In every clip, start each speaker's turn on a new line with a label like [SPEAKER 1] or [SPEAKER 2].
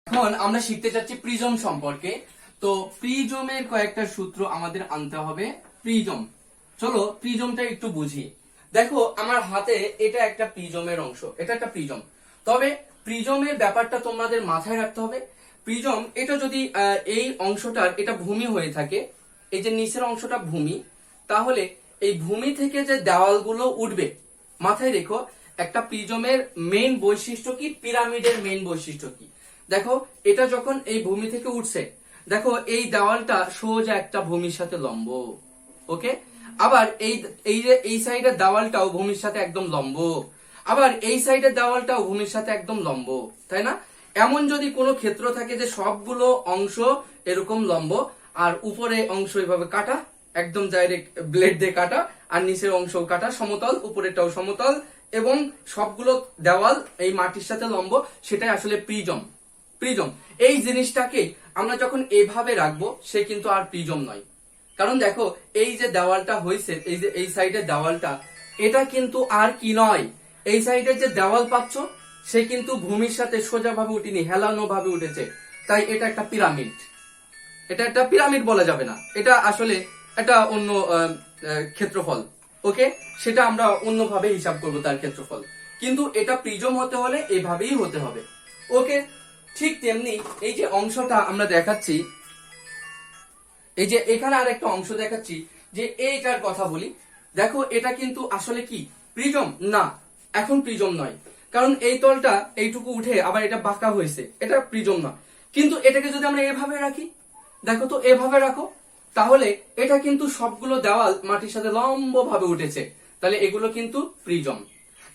[SPEAKER 1] এখন আমরা শিখতে চাচ্ছি প্রিজম সম্পর্কে। তো প্রিজমের কয়েকটা সূত্র আমাদের আনতে হবে। প্রিজম, চলো প্রিজমটা একটু বুঝি। দেখো আমার হাতে এটা একটা প্রিজমের অংশ, এটা একটা প্রিজম। তবে প্রিজমের ব্যাপারটা তোমাদের মাথায় রাখতে হবে। প্রিজম এটা যদি এই অংশটার এটা ভূমি হয়ে থাকে, এই যে নিচের অংশটা ভূমি, তাহলে এই ভূমি থেকে যে দেওয়ালগুলো উঠবে, মাথায় রেখো একটা প্রিজমের মেইন বৈশিষ্ট্য কি, পিরামিডের মেইন বৈশিষ্ট্য কি। দেখো এটা যখন এই ভূমি থেকে উঠছে, দেখো এই দেওয়ালটা সোজা একটা ভূমির সাথে লম্ব, ওকে। আবার এই যে এই সাইডের দেওয়ালটাও ভূমির সাথে একদম লম্ব, আবার এই সাইডের দেওয়ালটাও ভূমির সাথে একদম লম্ব, তাই না? এমন যদি কোনো ক্ষেত্র থাকে যে সবগুলো অংশ এরকম লম্ব আর উপরে অংশ এভাবে কাটা, একদম ডাইরেক্ট ব্লেড দিয়ে কাটা, আর নিচের অংশ কাটা, সমতল, উপরেরটাও সমতল, এবং সবগুলো দেওয়াল এই মাটির সাথে লম্ব, সেটাই আসলে প্রিজম। প্রিজম এই জিনিসটাকে আমরা যখন এভাবে রাখবো, সে কিন্তু আর প্রিজম নয়। কারণ দেখো এই যে দেওয়ালটা হয়েছে, এই যে এই সাইডের দেওয়ালটা, এটা কিন্তু আর কি নয়, এই সাইডের যে দেওয়াল পাচ্ছ সে কিন্তু ভূমির সাথে সোজাভাবে উঠিনি, হেলানো ভাবে উঠেছে। তাই এটা একটা পিরামিড। এটা একটা পিরামিড বলা যাবে না, এটা আসলে একটা অন্য ক্ষেত্রফল, ওকে। সেটা আমরা অন্যভাবে হিসাব করবো তার ক্ষেত্রফল, কিন্তু এটা প্রিজম হতে হলে এভাবেই হতে হবে, ওকে। ঠিক তেমনি এই যে অংশটা আমরা দেখাচ্ছি, এই যে এখানে আর একটা অংশ দেখাচ্ছি, যে এইটার কথা বলি। দেখো এটা কিন্তু আসলে কি প্রিজম না, এখন প্রিজম নয়। কারণ এই তলটা এইটুকু উঠে আবার এটা বাঁকা হয়েছে, এটা প্রিজম না। কিন্তু এটাকে যদি আমরা এভাবে রাখি, দেখো তো এভাবে রাখো, তাহলে এটা কিন্তু সবগুলো দেওয়াল মাটির সাথে লম্ব ভাবে উঠেছে, তাহলে এগুলো কিন্তু প্রিজম।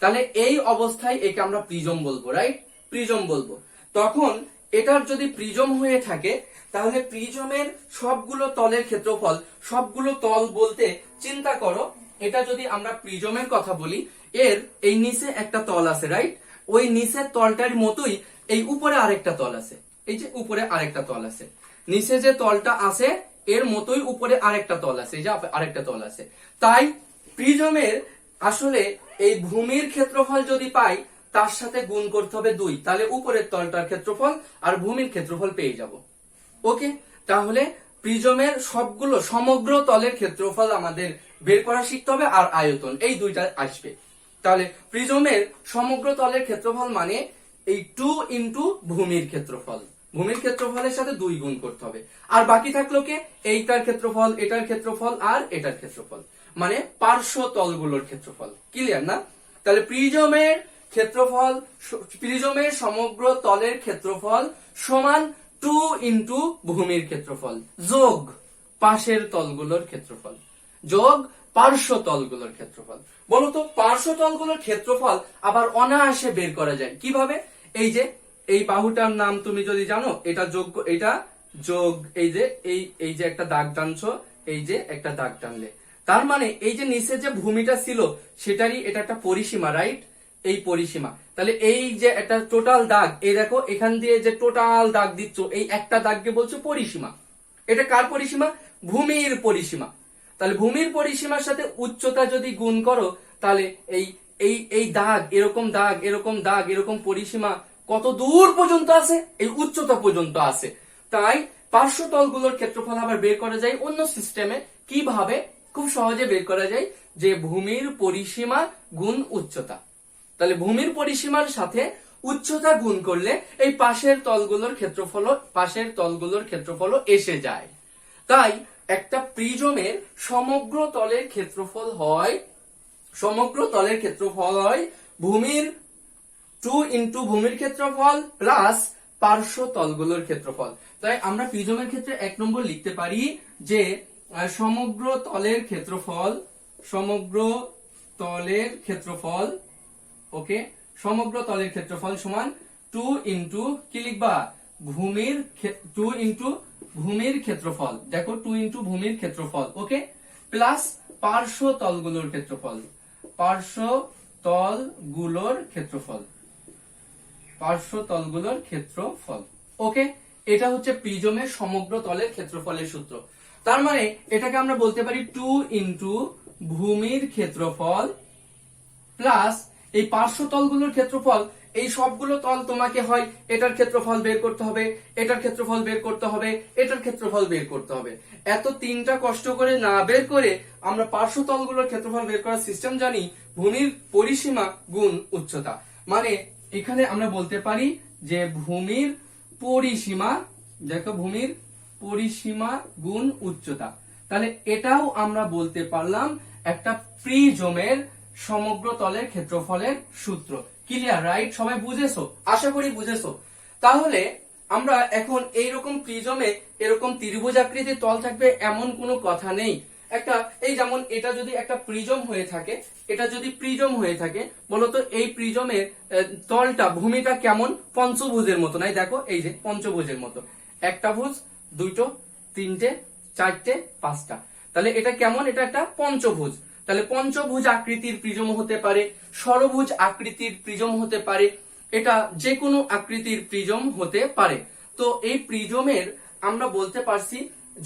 [SPEAKER 1] তাহলে এই অবস্থায় একে আমরা প্রিজম বলবো, রাইট? প্রিজম বলবো। তখন এটার যদি প্রিজম হয়ে থাকে, তাহলে প্রিজমের সবগুলো তলের ক্ষেত্রফল, সবগুলো তল বলতে চিন্তা করো, এটা যদি আমরা প্রিজমের কথা বলি, এর এই নিচে একটা তল আছে, রাইট? ওই নিচের তলটার মতোই এই উপরে আরেকটা তল আছে, এই যে উপরে আরেকটা তল আছে, নিচে যে তলটা আছে এর মতোই উপরে আরেকটা তল আছে, এই যে আরেকটা তল আছে। তাই প্রিজমের আসলে এই ভূমির ক্ষেত্রফল যদি পাই, তার সাথে গুণ করতে হবে 2, তাহলে উপরের তলটার ক্ষেত্রফল আর ভূমির ক্ষেত্রফল পেয়ে যাব, ওকে। তাহলে প্রিজমের সবগুলো সমগ্র তলের ক্ষেত্রফল আমাদের বের করা শিখতে হবে, আর আয়তন, এই দুইটা আসবে। তাহলে প্রিজমের সমগ্র তলের ক্ষেত্রফল মানে এই 2 ইন্টু ভূমির ক্ষেত্রফল, ভূমির ক্ষেত্রফলের সাথে 2 গুণ করতে হবে। আর বাকি থাকলো কে, এইটার ক্ষেত্রফল, এটার ক্ষেত্রফল আর এটার ক্ষেত্রফল, মানে পার্শ্ব তলগুলোর ক্ষেত্রফল। ক্লিয়ার না? তাহলে প্রিজমের ক্ষেত্রফল, প্রিজমের সমগ্র তলের ক্ষেত্রফল সমান 2 ইন্টু ভূমির ক্ষেত্রফল যোগ পাশের তলগুলোর ক্ষেত্রফল যোগ পার্শ্ব তলগুলোর ক্ষেত্রফল। বলতো পার্শ্ব তলগুলোর ক্ষেত্রফল আবার অনায়াসে বের করা যায় কিভাবে? এই যে এই বাহুটার নাম তুমি যদি জানো, এটা যোগ, এটা যোগ, এই যে এই যে একটা দাগ টানছো, এই যে একটা দাগ টানলে, তার মানে এই যে নিচে যে ভূমিটা ছিল সেটারই এটা একটা পরিসীমা, রাইট? এই পরিসীমা। তাহলে এই যে একটা টোটাল দাগ, এই দেখো এখান দিয়ে যে টোটাল দাগ দিচ্ছ, এই একটা দাগকে বলছো পরিসীমা। এটা কার পরিসীমা? ভূমির পরিসীমা। তাহলে ভূমির পরিসীমার সাথে উচ্চতা যদি গুণ করো, তাহলে এই এই এই দাগ, এরকম দাগ, এরকম দাগ, এরকম পরিসীমা কত দূর পর্যন্ত আছে? এই উচ্চতা পর্যন্ত আছে। তাই পার্শ্বতলগুলোর ক্ষেত্রফল আবার বের করা যায় অন্য সিস্টেমে। কিভাবে? খুব সহজে বের করা যায়, যে ভূমির পরিসীমা গুণ উচ্চতা। তাহলে ভূমির পরিসীমার সাথে উচ্চতা গুণ করলে এই পাশের তলগুলোর ক্ষেত্রফল এসে যায়। তাই একটা প্রিজমের সমগ্র তলের ক্ষেত্রফল হয়, ভূমির 2 ইন্টু ভূমির ক্ষেত্রফল প্লাস পার্শ্ব তলগুলোর ক্ষেত্রফল। তাই আমরা প্রিজমের ক্ষেত্রে 1 নম্বর লিখতে পারি যে সমগ্র তলের ক্ষেত্রফল, ওকে, সমগ্র তলের ক্ষেত্রফল সমান 2 ইন্টু কি লিখবা? 2 ইন্টু ভূমির ক্ষেত্রফল, দেখো 2 ইন্টু ভূমির ক্ষেত্রফল, ওকে, প্লাস পার্শ্ব তলগুলোর ক্ষেত্রফল, ওকে। এটা হচ্ছে প্রিজমের সমগ্র তলের ক্ষেত্রফলের সূত্র। তার মানে এটাকে আমরা বলতে পারি 2 ইন্টু ভূমির ক্ষেত্রফল প্লাস এই পার্শ্বতলগুলোর ক্ষেত্রফল, এই সবগুলো তল তোমাকে হয় এটার ক্ষেত্রফল বের করতে হবে, এটার ক্ষেত্রফল বের করতে হবে, এটার ক্ষেত্রফল বের করতে হবে। এত তিনটা কষ্ট করে না বের করে আমরা পার্শ্ব তলগুলোর ক্ষেত্রফল বের করার সিস্টেম জানি, ভূমির পরিসীমা গুণ উচ্চতা। মানে এখানে আমরা বলতে পারি যে ভূমির পরিসীমা, দেখো ভূমির পরিসীমা গুণ উচ্চতা। তাহলে এটাও আমরা বলতে পারলাম একটা প্রিজমের সমগ্র তলের ক্ষেত্রফলের সূত্র। Clear, right? সবাই বুঝেছো? আশা করি বুঝেছো। তাহলে আমরা এখন এইরকম প্রিজমে এরকম ত্রিভুজ আকৃতির তল থাকবে এমন কোনো কথা নেই। একটা এই যেমন এটা যদি একটা প্রিজম হয়ে থাকে, এটা যদি প্রিজম হয়ে থাকে, বলতো এই প্রিজমের তলটা ভূমিটা কেমন? পঞ্চভুজের মতো, নাই দেখো এই যে পঞ্চভুজের মতো, একটা ভুজ, দুটো, তিনটে, চারটে, পাঁচটা। তাহলে এটা কেমন? এটা একটা পঞ্চভুজ। তাহলে পঞ্চভুজ আকৃতির প্রিজম হতে পারে, ষড়ভুজ আকৃতির প্রিজম হতে পারে, এটা যে কোনো আকৃতির প্রিজম হতে পারে। তো এই প্রিজমের আমরা বলতে পারছি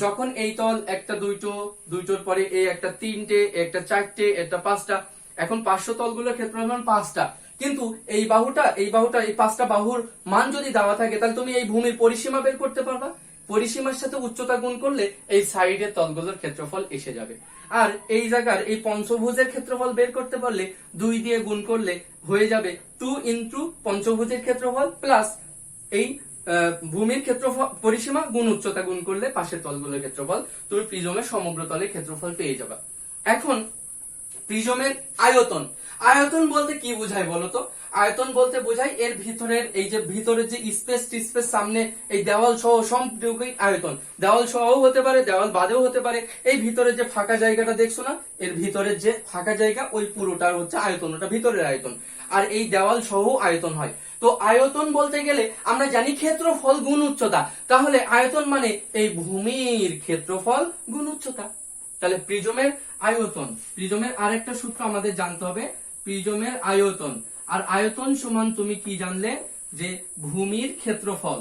[SPEAKER 1] যখন এই তল একটা দুইটো, দুইটোর পরে এই একটা তিনটে, একটা চারটে, একটা পাঁচটা। এখন পার্শ্ব তলগুলোর ক্ষেত্রফল পাঁচটা, কিন্তু এই বাহুটা এই পাঁচটা বাহুর মান যদি দেওয়া থাকে, তাহলে তুমি এই ভূমির পরিসীমা বের করতে পারবা। পরিসীমার সাথে উচ্চতা গুণ করলে এই সাইডের তলগুলোর ক্ষেত্রফল এসে যাবে। আর এই জায়গার এই পঞ্চভুজের ক্ষেত্রফল বের করতে পারলে 2 দিয়ে গুণ করলে হয়ে যাবে 2 ইন্টু পঞ্চভুজের ক্ষেত্রফল প্লাস এই ভূমির ক্ষেত্রফল পরিসীমা গুণ উচ্চতা গুণ করলে পাশের তলগুলোর ক্ষেত্রফল, তুমি প্রিজমের সমগ্র তলের ক্ষেত্রফল পেয়ে যাবে। এখন প্রিজমের আয়তন। আয়তন বলতে কি বোঝায় বলতো? আয়তন বলতে বোঝায় এর ভিতরের এই যে ভিতরের যে স্পেস সামনে এই দেওয়াল সহ সম্পূর্ণই আয়তন। দেওয়াল সহও হতে পারে, দেওয়াল বাদেও হতে পারে। এই ভিতরের যে ফাঁকা জায়গাটা দেখছো না, এর ভিতরের যে ফাঁকা জায়গা ওই পুরোটার হচ্ছে আয়তন, ওটা ভিতরের আয়তন। আর এই দেওয়াল সহ আয়তন হয়। তো আয়তন বলতে গেলে আমরা জানি ক্ষেত্রফল গুণ উচ্চতা। তাহলে আয়তন মানে এই ভূমির ক্ষেত্রফল গুণ উচ্চতা। তাহলে প্রিজমের আয়তন, প্রিজমের আরেকটা সূত্র আমাদের জানতে হবে, প্রিজমের আয়তন। আর আয়তন সমান তুমি কি জানলে? যে ভূমির ক্ষেত্রফল,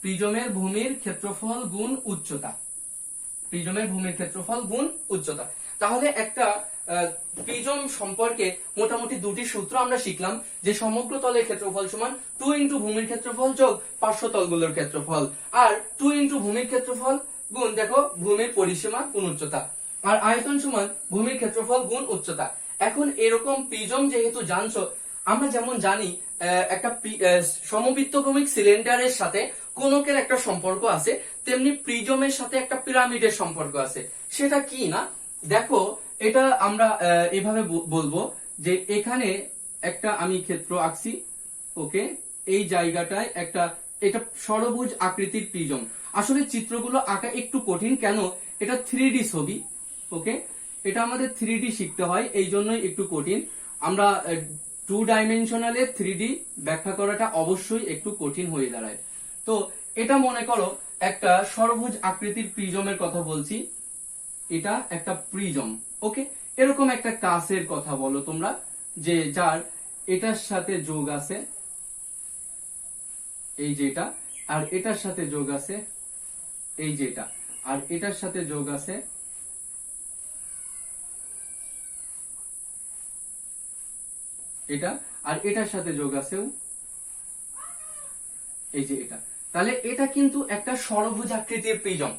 [SPEAKER 1] প্রিজমের ভূমির ক্ষেত্রফল গুণ উচ্চতা, প্রিজমের ভূমির ক্ষেত্রফল গুণ উচ্চতা। তাহলে একটা প্রিজম সম্পর্কে মোটামুটি দুটি সূত্র আমরা শিখলাম, যে সমগ্র তলের ক্ষেত্রফল সমান 2 ইন্টু ভূমির ক্ষেত্রফল যোগ পার্শ্ব তলগুলোর ক্ষেত্রফল, আর 2 ইন্টু ভূমির ক্ষেত্রফল গুণ দেখো ভূমির পরিসীমা গুণ উচ্চতা, আর আয়তন সমান ভূমির ক্ষেত্রফল গুণ উচ্চতা। এখন এরকম প্রিজম যেহেতু জানছো, আমরা যেমন জানি একটা সমবৃত্তভূমিক সিলিন্ডারের সাথে কোনকের একটা সম্পর্ক আছে, তেমনি প্রিজমের সাথে একটা পিরামিডের সম্পর্ক আছে। সেটা কি না দেখো, এটা আমরা এভাবে বলবো যে এখানে একটা আমি ক্ষেত্র আঁকছি, ওকে, এই জায়গাটায় একটা, এটা ষড়ভুজ আকৃতির প্রিজম। আসলে চিত্রগুলো আঁকা একটু কঠিন, কেন? এটা 3D ছবি, ওকে, এটা আমাদের 3D শিখতে হয়, এই জন্যই একটু কঠিন। আমরা 2 ডাইমেনশনালে 3D ব্যাখ্যা করাটা অবশ্যই একটু কঠিন হয়ে দাঁড়ায়। তো এটা মনে করো একটা ষড়ভুজ আকৃতির প্রিজমের কথা বলছি, এটা একটা প্রিজম, ওকে। এরকম একটা কাচের কথা বলো তোমরা, যে যার এটার সাথে যোগ আছে এই যেটা, আর এটার সাথে যোগ আছে এই যেটা, আর এটার সাথে যোগ আছে এটা, আর এটার সাথে যোগ আছেও এই যে এটা। তাহলে এটা কিন্তু একটা ষড়ভুজ আকৃতির প্রিজম,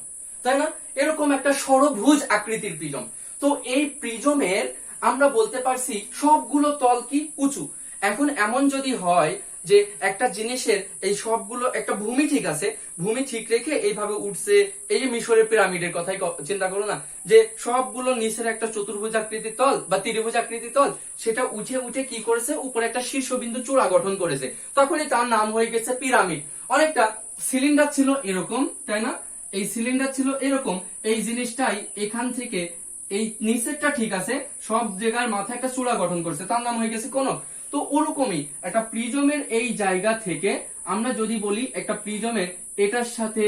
[SPEAKER 1] তাই না? এরকম একটা ষড়ভুজ আকৃতির প্রিজম। তো এই প্রিজমের আমরা বলতে পারছি সবগুলো তল কি উঁচু। এখন এমন যদি হয় যে একটা জিনিসের এই সবগুলো একটা ভূমি ঠিক আছে, ভূমি ঠিক রেখে এইভাবে উঠছে, এই যে মিশরের পিরামিডের কথাই চিন্তা করো না, যে সবগুলো নিচের একটা চতুর্ভুজ আকৃতির তল বা ত্রিভুজ আকৃতির তল, সেটা উঠে উঠে কি করেছে, উপরে একটা শীর্ষবিন্দু চূড়া গঠন করেছে, তখনই তার নাম হয়ে গেছে পিরামিড। অনেকটা সিলিন্ডার ছিল এরকম, তাই না? এই সিলিন্ডার ছিল এরকম, এই জিনিসটাই এখান থেকে এই নিচেরটা ঠিক আছে, সব জায়গার মাথায় একটা চূড়া গঠন করেছে, তার নাম হয়ে গেছে কোণক। তো ওরকমই একটা প্রিজমের এই জায়গা থেকে আমরা যদি বলি একটা প্রিজমের এটার সাথে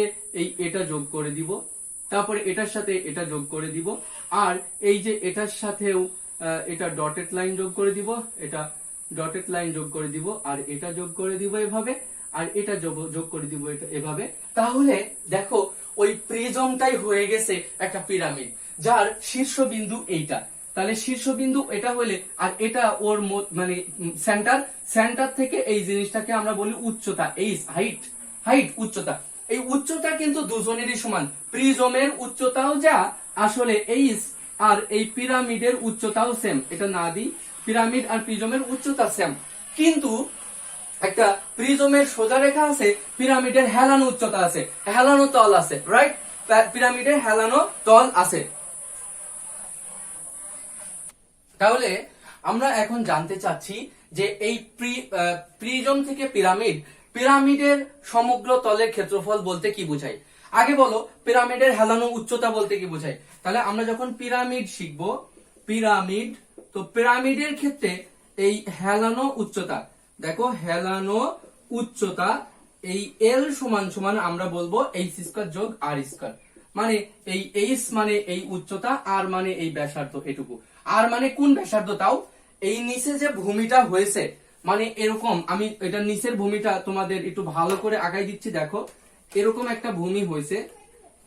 [SPEAKER 1] এটা যোগ করে দিব, তারপরে এটার সাথে এটা যোগ করে দিব, আর এই যে এটার সাথেও এটা ডটেড লাইন যোগ করে দিব, এটা ডটেড লাইন যোগ করে দিব, আর এটা যোগ করে দিব এভাবে, আর এটা যোগ করে দিব এটা এভাবে। তাহলে দেখো ওই প্রিজমটাই হয়ে গেছে একটা পিরামিড, যার শীর্ষবিন্দু এইটা। তাহলে শীর্ষবিন্দু এটা হলে আর এটা ওর মানে সেন্টার থেকে এই জিনিসটাকে আমরা বলি উচ্চতা, এই হাইট উচ্চতা। এই উচ্চতা কিন্তু দুজনেরই সমান, প্রিজমের উচ্চতাও যা আসলে এইচ, আর এই পিরামিডের উচ্চতাও সেম। এটা না দিই, পিরামিড আর প্রিজমের উচ্চতা সেম, কিন্তু একটা প্রিজমের সোজা রেখা আছে, পিরামিডের হেলানো উচ্চতা আছে, হেলানো তল আছে, রাইট? পিরামিডের হেলানো তল আছে। তাহলে আমরা এখন জানতে চাচ্ছি যে এই প্রিজম থেকে পিরামিডের সমগ্র তলের ক্ষেত্রফল বলতে কি বোঝায়। আগে বলো পিরামিডের হেলানো উচ্চতা বলতে কি বোঝায়। তাহলে আমরা যখন পিরামিড শিখবো, পিরামিড, তো পিরামিডের ক্ষেত্রে এই হেলানো উচ্চতা, দেখো হেলানো উচ্চতা, এই এল সমান সমান আমরা বলবো এইচ স্কয়ার যোগ আর স্কয়ার। মানে এই এইচ মানে এই উচ্চতা, আর মানে এই ব্যাসার্ধ, এটুকু। আর মানে কোন ব্যাসার্ধ, তাও এই নিচে যে ভূমিটা হয়েছে, মানে এরকম, আমি এটা নিচের ভূমিটা তোমাদের একটু ভালো করে আগাই দিচ্ছি। দেখো এরকম একটা ভূমি হয়েছে,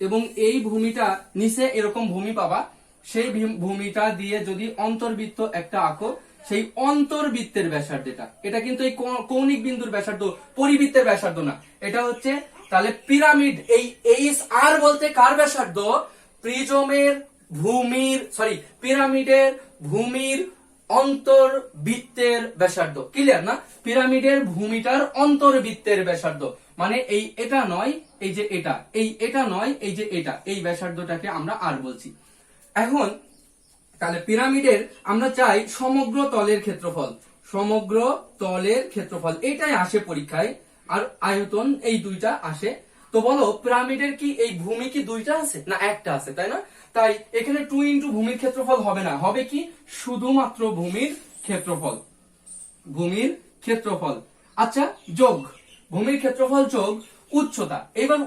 [SPEAKER 1] এবং এই ভূমিটা নিচে এরকম ভূমি পাবা, সেই ভূমিটা দিয়ে যদি অন্তর্বৃত্ত একটা আঁকো, সেই অন্তর্বৃত্তের ব্যাসার্ধটা, এটা কিন্তু এই কৌণিক বিন্দুর ব্যাসার্ধ, পরিবৃত্তের ব্যাসার্ধ না, এটা হচ্ছে। তাহলে পিরামিড, এই এইচ আর বলতে কার ব্যাসার্ধ, প্রিজমের ভূমির, পিরামিডের ভূমির অন্তর্বৃত্তের ব্যাসার্ধ। ক্লিয়ার না? পিরামিডের ভূমিটার অন্তর্বৃত্তের ব্যাসার্ধ, মানে এই এটা নয়, এই যে এটা, এটা নয়, এই যে এটা, এই ব্যাসার্ধটাকে আমরা আর বলছি। এখন তাহলে পিরামিডের আমরা চাই সমগ্র তলের ক্ষেত্রফল, সমগ্র তলের ক্ষেত্রফল, এটাই আসে পরীক্ষায়, আর আয়তন এই দুইটা আসে। তো বলো পিরামিডের কি এই ভূমি কি দুইটা আছে না একটা আছে, তাই না? তাই এখানে 2 ইন্টু ভূমির ক্ষেত্রফল হবে না, হবে কি শুধুমাত্র ভূমির ক্ষেত্রফল, ভূমির ক্ষেত্রফল। আচ্ছা, যোগ ভূমির ক্ষেত্রফল যোগ উচ্চতা। এবার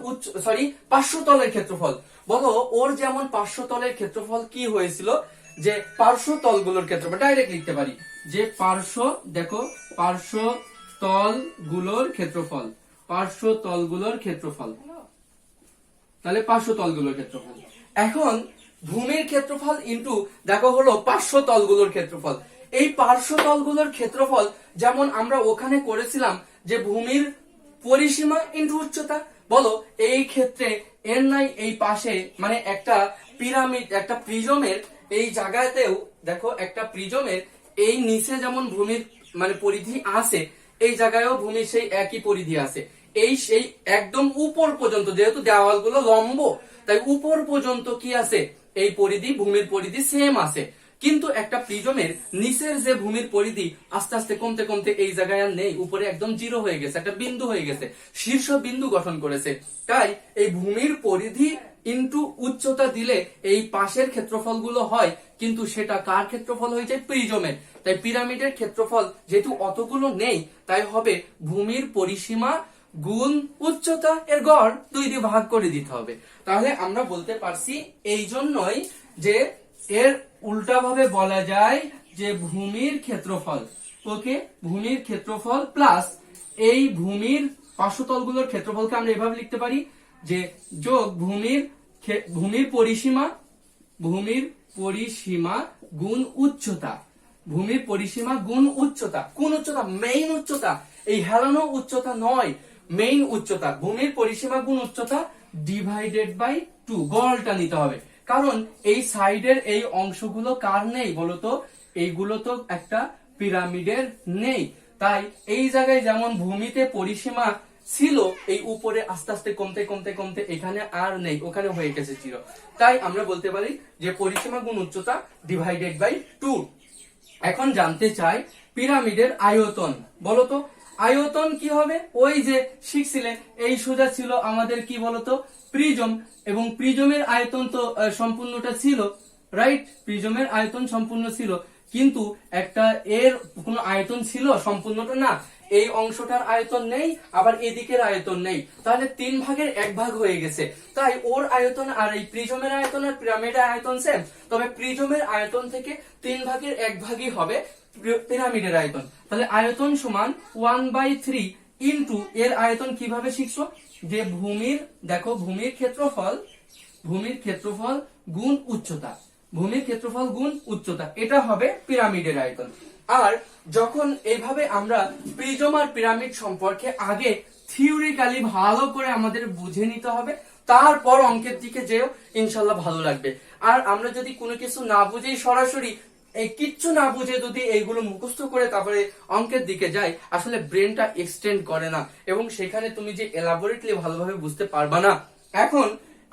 [SPEAKER 1] পার্শ্বতলের ক্ষেত্রফল। বলো ওর যেমন পার্শ্বতলের ক্ষেত্রফল কি হয়েছিল, যে পার্শ্বতলগুলোর ক্ষেত্রফল ডাইরেক্ট লিখতে পারি, যে পার্শ্বতলগুলোর ক্ষেত্রফল, পার্শ্বতলগুলোর ক্ষেত্রফল, তাহলে পার্শ্বতলগুলোর ক্ষেত্রফল। এখন ভূমির ক্ষেত্রফল ইন্টু দেখো হলো পার্শ্বতলগুলোর ক্ষেত্রফল। এই পার্শ্বতলগুলোর ক্ষেত্রফল যেমন আমরা ওখানে করেছিলাম যে ভূমির পরিসীমা ইন্টু উচ্চতা। বলো এই ক্ষেত্রে এর নাই এই পাশে, মানে একটা পিরামিড, একটা প্রিজমের এই জায়গাতেও দেখো, একটা প্রিজমের এই নিচে যেমন ভূমির মানে পরিধি আছে, এই জায়গায়ও ভূমির সেই একই পরিধি আছে। এই সেই একদম উপর পর্যন্ত, যেহেতু দেওয়ালগুলো লম্ব, তাই উপর পর্যন্ত কি আছে, এই পরিধি, ভূমির পরিধি সেম আছে। কিন্তু একটা প্রিজমের নিচের যে ভূমির পরিধি আস্তে আস্তে কমতে কমতে এই জায়গায় আর নেই, উপরে একদম জিরো হয়ে গেছে, একটা বিন্দু হয়ে গেছে, শীর্ষ বিন্দু গঠন করেছে। তাই এই ভূমির পরিধি ইন্টু উচ্চতা দিলে এই পাশের ক্ষেত্রফলগুলো হয়, কিন্তু সেটা কার ক্ষেত্রফল হয়ে যায়, প্রিজমের। তাই পিরামিডের ক্ষেত্রফল যেহেতু অতগুলো নেই, তাই হবে ভূমির পরিসীমা গুণ উচ্চতা, এর গড় 2 দিয়ে ভাগ করে দিতে হবে। তাহলে আমরা বলতে পারছি এই জন্যই যে এর উল্টা ভাবে বলা যায় যে ভূমির ক্ষেত্রফল, ওকে, ভূমির ক্ষেত্রফল প্লাস এই ভূমির পার্শ্বতলগুলোর ক্ষেত্রফলকে আমরা এভাবে লিখতে পারি যে যোগ ভূমির পরিসীমা, ভূমির পরিসীমা গুণ উচ্চতা, ভূমির পরিসীমা গুণ উচ্চতা। কোন উচ্চতা? মেইন উচ্চতা, এই হেলানো উচ্চতা নয়, মেইন উচ্চতা। ভূমির পরিসীমা গুণ উচ্চতা ডিভাইডেড বাই 2, গড়টা নিতে হবে। কারণ এই সাইডের এই অংশগুলো কার নেই বলতো, এইগুলো তো একটা পিরামিডের নেই। তাই এই জায়গায় যেমন ভূমিতে পরিসীমা ছিল, এই উপরে আস্তে আস্তে কমতে কমতে কমতে এখানে আর নেই, ওখানে হয়ে গেছে 0। তাই আমরা বলতে পারি যে পরিসীমা গুণ উচ্চতা ডিভাইডেড বাই 2। এখন জানতে চাই পিরামিডের আয়তন। বলতো আয়তন কি হবে? ওই যে শিখছিলেন, এই সোজা ছিল আমাদের কি বলতো, প্রিজম, এবং প্রিজমের আয়তন তো সম্পূর্ণটা ছিল, রাইট? প্রিজমের আয়তন সম্পূর্ণ ছিল, কিন্তু একটা এর কোনো আয়তন ছিল সম্পূর্ণটা না, এই অংশটার আয়তন নেই, আবার এদিকের আয়তন নেই, তাহলে 3 ভাগের 1 ভাগ হয়ে গেছে। তাই ওর আয়তন আর এই প্রিজমের আয়তন আর পিরামিডের আয়তন সেম, তবে প্রিজমের আয়তন থেকে 3 ভাগের 1 ভাগই হবে পিরামিডের আয়তন। তাহলে আয়তন সমান 1/3 ইন্টু এর আয়তন কিভাবে শিখছো, যে ভূমির, দেখো ভূমির ক্ষেত্রফল গুণ উচ্চতা, ভূমির ক্ষেত্রফল গুণ উচ্চতা, এটা হবে পিরামিডের আয়তন। আর যখন এইভাবে আমরা প্রিজম আর পিরামিড সম্পর্কে আগে থিওরিক্যালি ভালো করে আমাদের বুঝে নিতে হবে, তারপর অঙ্কের দিকে যেও, ইনশাল্লাহ ভালো লাগবে। আর আমরা যদি কোনো কিছু না বুঝেই সরাসরি কিচ্ছু না বুঝে যদি এইগুলো মুখস্থ করে তারপরে অঙ্কের দিকে যাই, আসলে ব্রেনটা এক্সটেন্ড করে না এবং সেখানে তুমি যে এলাবোরেটলি ভালোভাবে বুঝতে পারবা না। এখন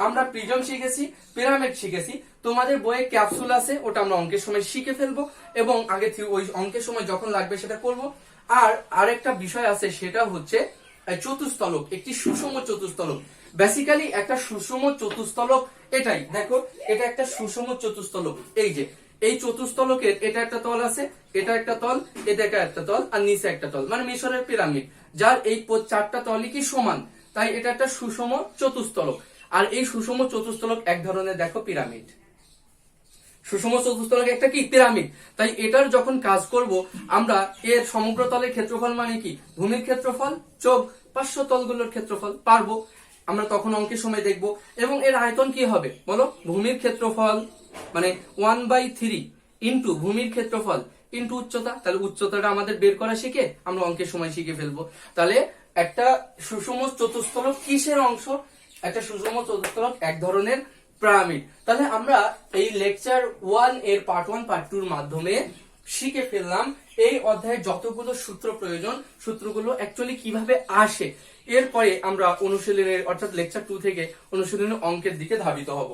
[SPEAKER 1] আমরা প্রিজম শিখেছি, পিরামিড শিখেছি, তোমাদের বইয়ে ক্যাপসুল আছে, ওটা আমরা অঙ্কের সময় শিখে ফেলবো এবং আগে ওই অঙ্কের সময় যখন লাগবে সেটা করব। আর আরেকটা বিষয় আছে, সেটা হচ্ছে চতুস্তলক, একটি সুষম চতুস্তলক। বেসিক্যালি একটা সুষম চতুস্তলক এটাই, দেখো এটা একটা সুষম চতুস্তলক। এই যে এই চতুস্তলকের এটা একটা তল আছে, এটা একটা তল, এটা একটা তল, আর নিচে একটা তল, মানে মিশরের পিরামিড, যার এই চারটা তলই কি সমান, তাই এটা একটা সুষম চতুস্তলক। আর এই সুষম চতুস্তলক এক ধরনের দেখো পিরামিড, সুষম চতুস্তলক একটা কি পিরামিড। তাই এটার যখন কাজ করব আমরা, এর সমগ্র তলের ক্ষেত্রফল মানে কি ভূমির ক্ষেত্রফল যোগ পার্শ্ব তলগুলোর ক্ষেত্রফল পারবো, আমরা তখন অঙ্কের সময় দেখব। এবং এর আয়তন কি হবে বলো, ভূমির ক্ষেত্রফল মানে 1/3 ইন্টু ভূমির ক্ষেত্রফল ইন্টু উচ্চতা, তাহলে উচ্চতাটা আমাদের বের করা শিখে আমরা অঙ্কের সময় শিখে ফেলবো। তাহলে একটা সুষম চতুস্তলক কিসের অংশ, একটা সুষম চতুস্তলক এক ধরনের পিরামিড। তাহলে আমরা এই লেকচার 1 এর পার্ট 1 পার্ট 2 এর মাধ্যমে শিখে ফেললাম এই অধ্যায়ে যতগুলো সূত্র প্রয়োজন, সূত্রগুলো অ্যাকচুয়ালি কিভাবে আসে। এরপরে আমরা অনুশীলনের অর্থাৎ লেকচার 2 থেকে অনুশীলনের অঙ্কের দিকে ধাবিত হব।